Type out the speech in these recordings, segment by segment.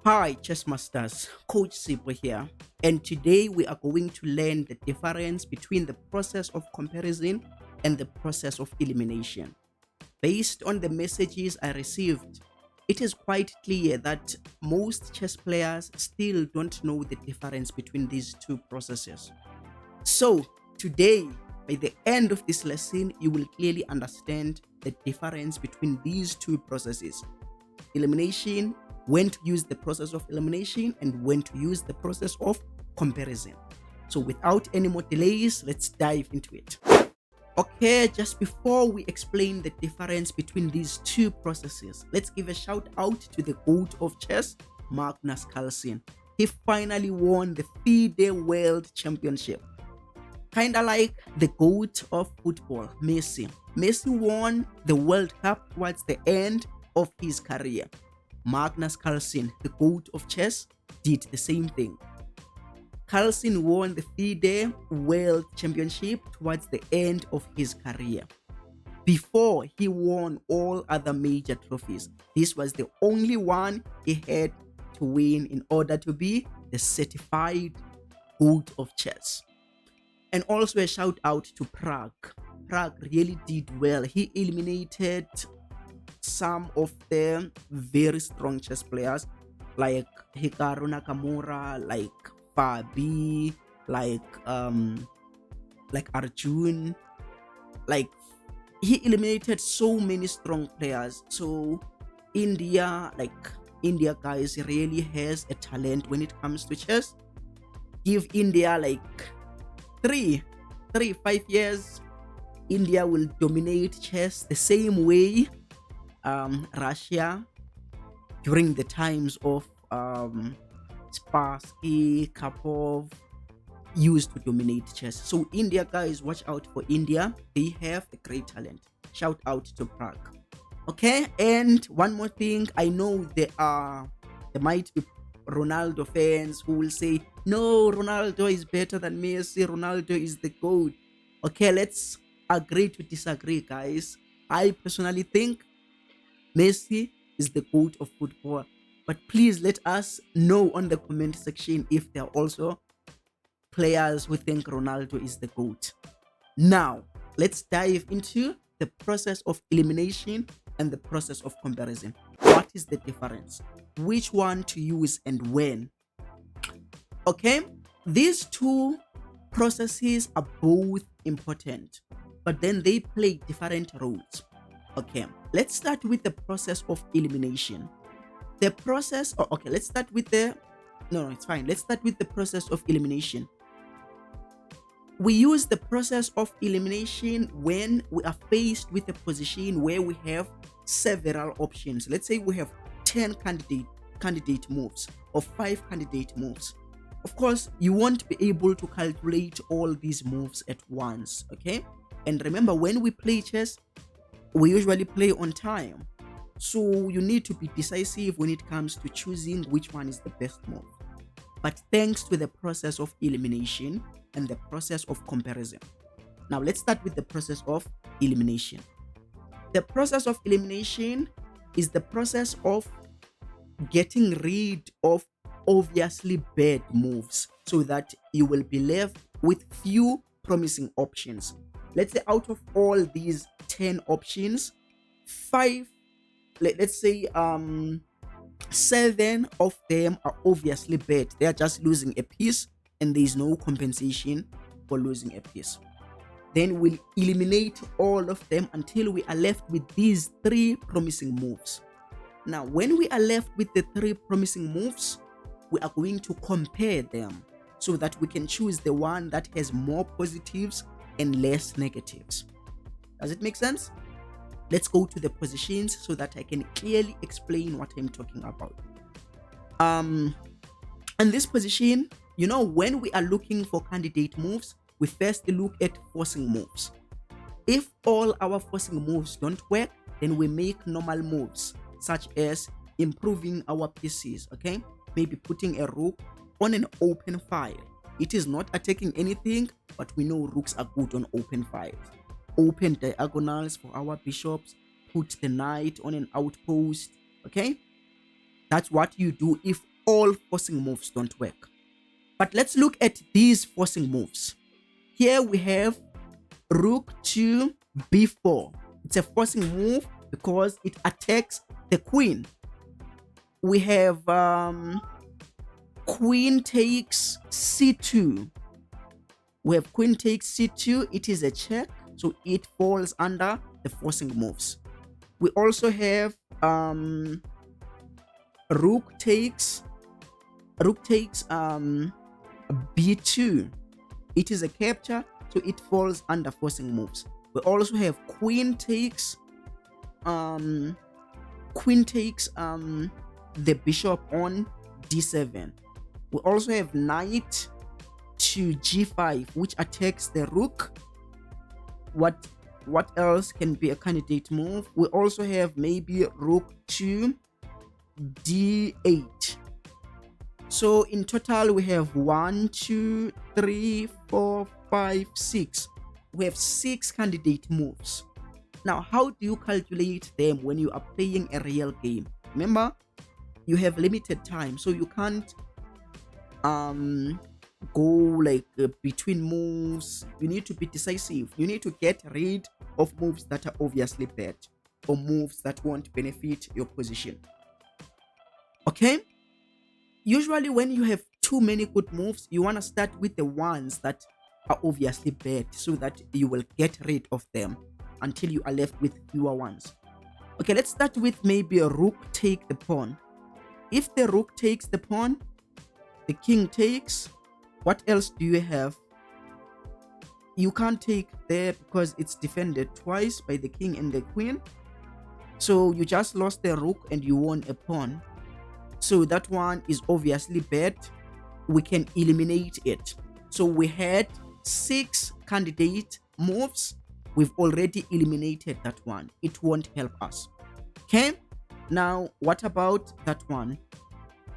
Hi, chess masters. Coach Sipho here, and today we are going to learn the difference between the process of comparison and the process of elimination. Based on the messages I received, it is quite clear that most chess players still don't know the difference between these two processes. So, today, by the end of this lesson, you will clearly understand the difference between these two processes: elimination, when to use the process of elimination, and when to use the process of comparison. So without any more delays, let's dive into it. Okay, just before we explain the difference between these two processes, let's give a shout out to the GOAT of chess, Magnus Carlsen. He finally won the FIDE World Championship. Kinda like the GOAT of football, Messi. Messi won the World Cup towards the end of his career. Magnus Carlsen, the GOAT of chess, did the same thing. Carlsen won the FIDE World Championship towards the end of his career. Before he won all other major trophies, this was the only one he had to win in order to be the certified GOAT of chess. And also a shout out to Prague. Prague really did well. He eliminated some of the very strong chess players like Hikaru Nakamura, like Fabi, like Arjun. Like, he eliminated so many strong players. So India guys really has a talent when it comes to chess. Give India like 5 years, India will dominate chess the same way Russia during the times of Spassky, Karpov used to dominate chess. So India guys, watch out for India. They have a great talent. Shout out to Prague. Okay, and one more thing, I know there might be Ronaldo fans who will say, no, Ronaldo is better than Messi, Ronaldo is the GOAT. Okay, let's agree to disagree, guys. I personally think Messi is the GOAT of football, but please let us know on the comment section if there are also players who think Ronaldo is the GOAT. Now, let's dive into the process of elimination and the process of comparison. What is the difference? Which one to use and when? Okay, these two processes are both important, but then they play different roles. Okay, let's start with the process of elimination. Let's start with the process of elimination. We use the process of elimination when we are faced with a position where we have several options. Let's say we have 10 candidate moves or 5 candidate moves. Of course, you won't be able to calculate all these moves at once, okay? And remember, when we play chess, we usually play on time. So you need to be decisive when it comes to choosing which one is the best move. But thanks to the process of elimination and the process of comparison. Now let's start with the process of elimination. The process of elimination is the process of getting rid of obviously bad moves so that you will be left with few promising options. Let's say out of all these 10 options, 7 of them are obviously bad. They are just losing a piece and there is no compensation for losing a piece. Then we'll eliminate all of them until we are left with these 3 promising moves. Now, when we are left with the 3 promising moves, we are going to compare them so that we can choose the one that has more positives and less negatives. Does it make sense? Let's go to the positions so that I can clearly explain what I'm talking about. In this position, when we are looking for candidate moves, we first look at forcing moves. If all our forcing moves don't work, then we make normal moves, such as improving our pieces, okay? Maybe putting a rook on an open file. It is not attacking anything, but we know rooks are good on open files. Open diagonals for our bishops, put the knight on an outpost, okay? That's what you do if all forcing moves don't work. But let's look at these forcing moves. Here we have rook to b4. It's a forcing move because it attacks the queen. We have queen takes c2. We have queen takes c2. It is a check, so it falls under the forcing moves. We also have rook takes b2. It is a capture, so it falls under forcing moves. We also have queen takes the bishop on d7. We also have knight to g5, which attacks the rook. What else can be a candidate move? We also have maybe rook to d8. So in total we have 1, 2, 3, 4, 5, 6. We have 6 candidate moves. Now, how do you calculate them when you are playing a real game? Remember, you have limited time, so you can't go like between moves. You need to be decisive. You need to get rid of moves that are obviously bad or moves that won't benefit your position. Okay? Usually when you have too many good moves, you want to start with the ones that are obviously bad so that you will get rid of them until you are left with fewer ones. Okay, let's start with maybe a rook take the pawn. If the rook takes the pawn, the king takes. What else do you have? You can't take there because it's defended twice by the king and the queen. So you just lost the rook and you won a pawn. So that one is obviously bad. We can eliminate it. So we had 6 candidate moves. We've already eliminated that one. It won't help us. Okay? Now, what about that one?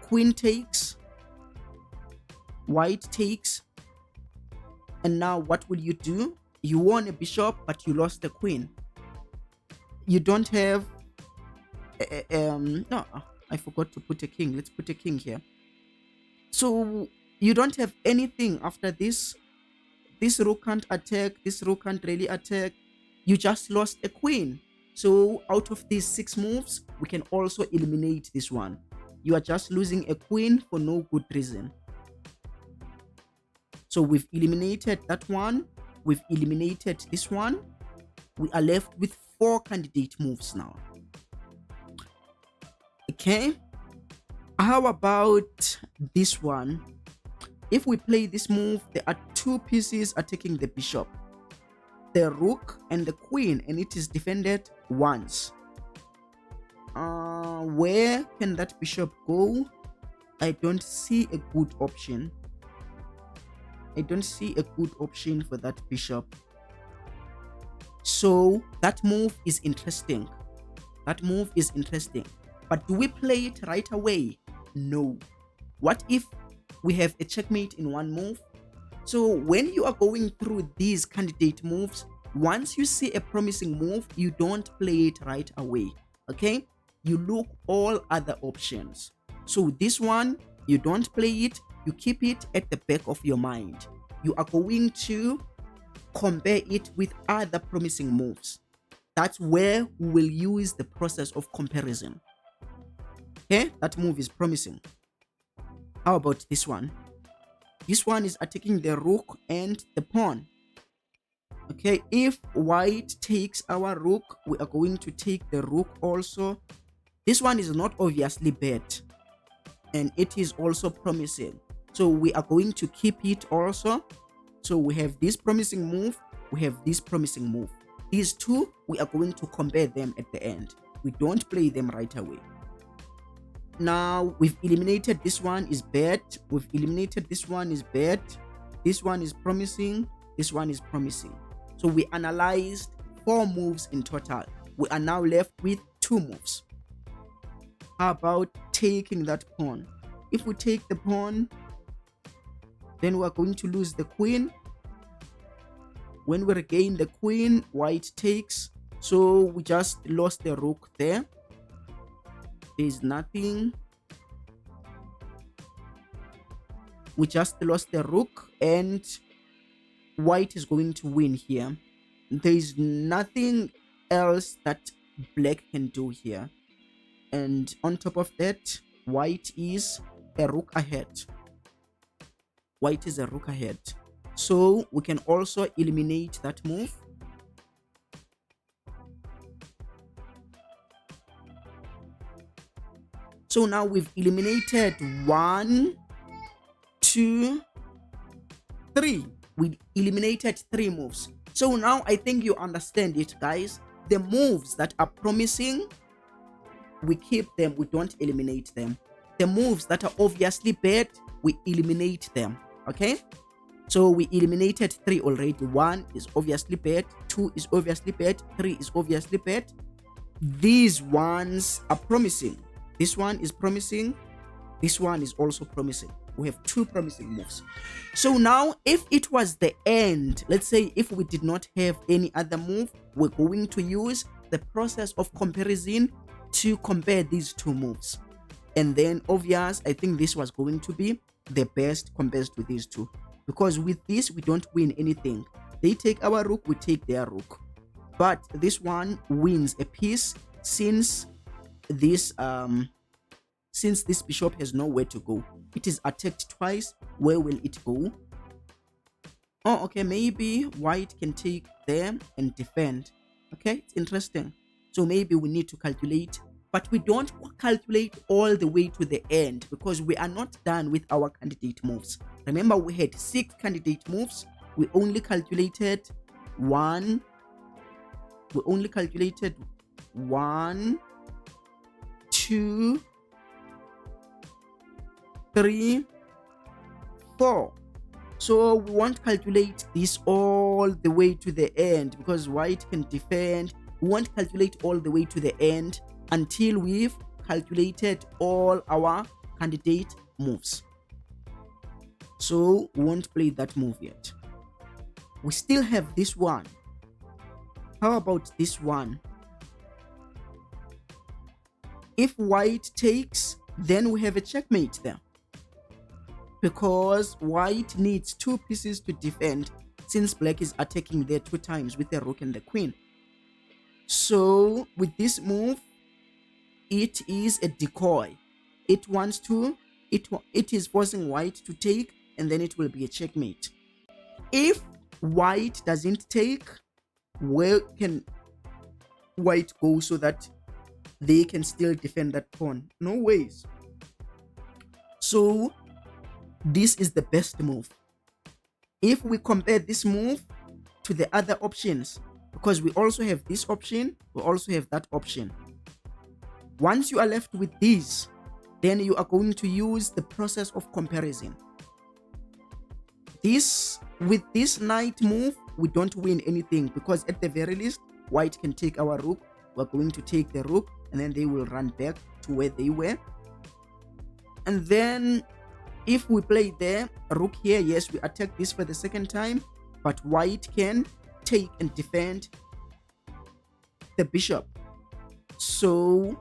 Queen takes. White takes. And now what will you do? You won a bishop, but you lost the queen. You don't have... no, I forgot to put a king. Let's put a king here. So you don't have anything after this. This rook can't attack. This rook can't really attack. You just lost a queen. So out of these 6 moves, we can also eliminate this one. You are just losing a queen for no good reason. So we've eliminated that one. We've eliminated this one. We are left with 4 candidate moves now. Okay. How about this one? If we play this move, there are 2 pieces attacking the bishop. The rook and the queen, and it is defended once. Where can that bishop go? I don't see a good option. I don't see a good option for that bishop. So that move is interesting. That move is interesting. But do we play it right away? No. What if we have a checkmate in one move? So when you are going through these candidate moves, once you see a promising move, you don't play it right away. Okay? You look all other options. So this one, you don't play it, you keep it at the back of your mind. You are going to compare it with other promising moves. That's where we will use the process of comparison. Okay, that move is promising. How about this one? This one is attacking the rook and the pawn. Okay, if white takes our rook, we are going to take the rook also. This one is not obviously bad, and it is also promising. So we are going to keep it also. So we have this promising move, we have this promising move. These 2, we are going to compare them at the end. We don't play them right away. Now we've eliminated this one is bad. We've eliminated this one is bad. This one is promising. This one is promising. So we analyzed 4 moves in total. We are now left with 2 moves. How about taking that pawn? If we take the pawn, then we are going to lose the queen. When we regain the queen, white takes. So we just lost the rook there. There is nothing. we just lost the rook, and white is going to win here. There is nothing else that black can do here. And on top of that, white is a rook ahead. White is a rook ahead. So we can also eliminate that move. So now we've eliminated 1, 2, 3. We eliminated 3 moves. So now I think you understand it, guys. The moves that are promising, we keep them, we don't eliminate them. The moves that are obviously bad, we eliminate them. Okay? So we eliminated 3 already. 1 is obviously bad, 2 is obviously bad, 3 is obviously bad. These ones are promising. This one is promising. This one is also promising. We have 2 promising moves. So now, if it was the end, let's say if we did not have any other move, we're going to use the process of comparison to compare these 2 moves. And then, obvious, I think this was going to be the best compared to these 2. Because with this, we don't win anything. They take our rook, we take their rook. But this one wins a piece since this bishop has nowhere to go. It is attacked twice. Where will it go? Oh, okay, maybe white can take them and defend. Okay, it's interesting. So maybe we need to calculate, but we don't calculate all the way to the end because we are not done with our candidate moves. Remember, we had 6 candidate moves. We only calculated 1. We only calculated 1, 2, 3, 4. So we won't calculate this all the way to the end because white can defend. We won't calculate all the way to the end until we've calculated all our candidate moves. So we won't play that move yet. We still have this one. How about this one? If white takes, then we have a checkmate there. Because white needs 2 pieces to defend since black is attacking there 2 times with the rook and the queen. So with this move, it is a decoy. It wants to, it is forcing white to take, and then it will be a checkmate. If white doesn't take, where can white go so that they can still defend that pawn? No ways. So this is the best move. If we compare this move to the other options, because we also have this option, we also have that option. Once you are left with these, then you are going to use the process of comparison. With this knight move, we don't win anything because at the very least, white can take our rook. We're going to take the rook and then they will run back to where they were. And then if we play the rook here, yes, we attack this for the second time, but white can take and defend the bishop. So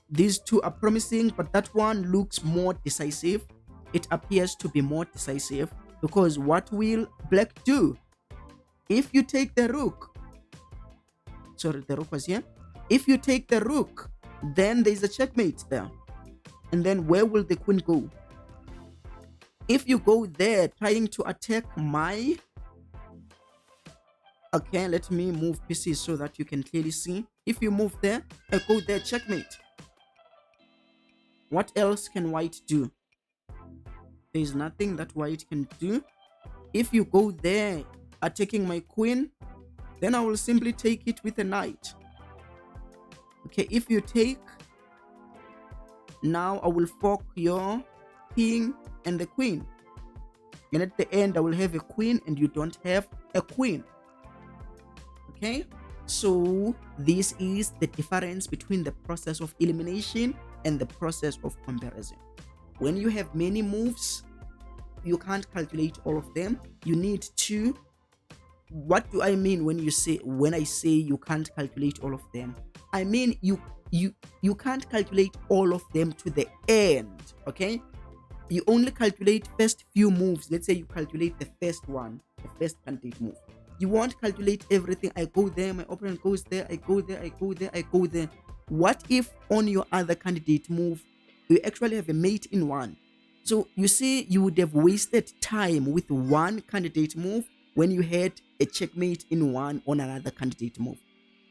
these 2 are promising, but that one looks more decisive. It appears to be more decisive because what will black do? If you take the rook, sorry, the rook was here. If you take the rook, then there's a checkmate there. And then where will the queen go? If you go there trying to attack my... Okay, let me move pieces so that you can clearly see. If you move there, I go there, checkmate. What else can white do? There is nothing that white can do. If you go there attacking my queen, then I will simply take it with a knight. Okay, if you take, now I will fork your king and the queen. And at the end, I will have a queen and you don't have a queen. Okay, so this is the difference between the process of elimination and the process of comparison. When you have many moves, you can't calculate all of them. You need to... What do I mean when I say you can't calculate all of them? I mean you can't calculate all of them to the end. Okay, You only calculate first few moves. Let's say you calculate the first one, the first candidate move. You won't calculate everything. I go there, my opponent goes there, I go there, I go there, I go there. What if on your other candidate move, you actually have a mate in one? So you see, you would have wasted time with one candidate move when you had a checkmate in one on another candidate move.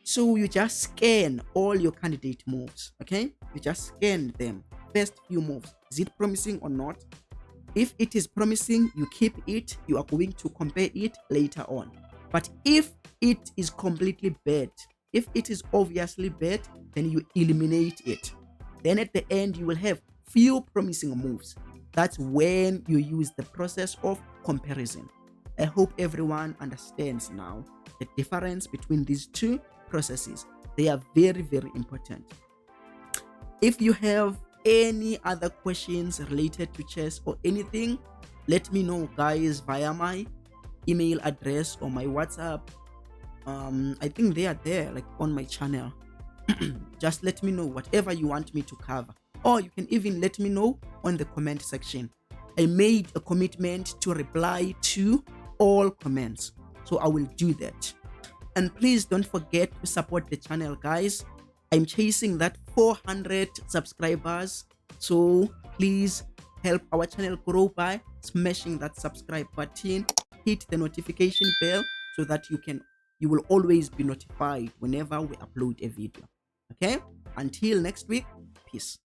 So you just scan all your candidate moves, okay? You just scan them, first few moves. Is it promising or not? If it is promising, you keep it. You are going to compare it later on. But if it is completely bad, if it is obviously bad, then you eliminate it. Then at the end, you will have few promising moves. That's when you use the process of comparison. I hope everyone understands now the difference between these two processes. They are very, very important. If you have any other questions related to chess or anything, let me know, guys, via my email address or my WhatsApp. I think they are there, like on my channel. Just let me know whatever you want me to cover, or you can even let me know on the comment section. I made a commitment to reply to all comments, so I will do that. And please don't forget to support the channel, guys. I'm chasing that 400 subscribers, so please help our channel grow by smashing that subscribe button, hit the notification bell so that you will always be notified whenever we upload a video. Okay, until next week, peace.